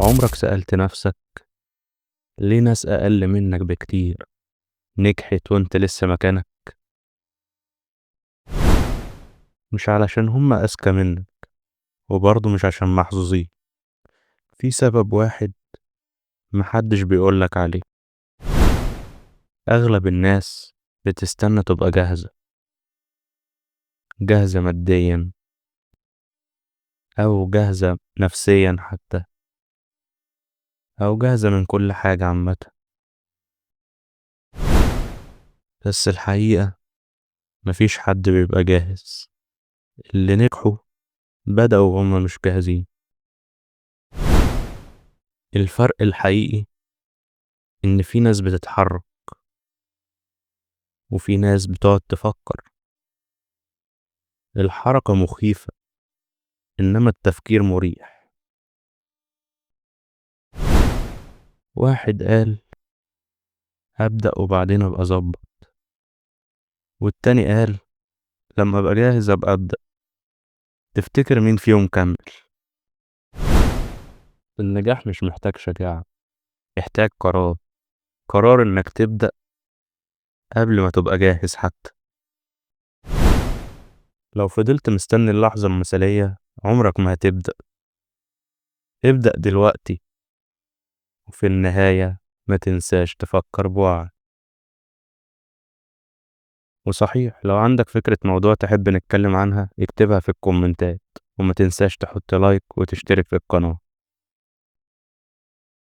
عمرك سألت نفسك ليه ناس أقل منك بكتير نجحت وانت لسه مكانك؟ مش علشان هم أذكى منك، وبرضه مش عشان محظوظين. في سبب واحد محدش بيقولك عليه. أغلب الناس بتستنى تبقى جاهزة، جاهزة ماديا أو جاهزة نفسيا حتى، أو جاهزة من كل حاجة عامة. بس الحقيقة مفيش حد بيبقى جاهز. اللي نجحوا بدأوا وهم مش جاهزين. الفرق الحقيقي إن في ناس بتتحرك وفي ناس بتقعد تفكر. الحركة مخيفة إنما التفكير مريح. واحد قال هبدأ وبعدين أبقى أظبط، والتاني قال لما أبقى جاهز أبقى أبدأ. تفتكر مين فيهم كمل؟ النجاح مش محتاج شجاعة، محتاج قرار. قرار إنك تبدأ قبل ما تبقى جاهز حتى. لو فضلت مستني اللحظة المثالية عمرك ما هتبدأ. ابدأ دلوقتي، وفي النهاية ما تنساش تفكر بوعي. وصحيح، لو عندك فكرة موضوع تحب نتكلم عنها اكتبها في الكومنتات، وما تنساش تحط لايك وتشترك في القناة.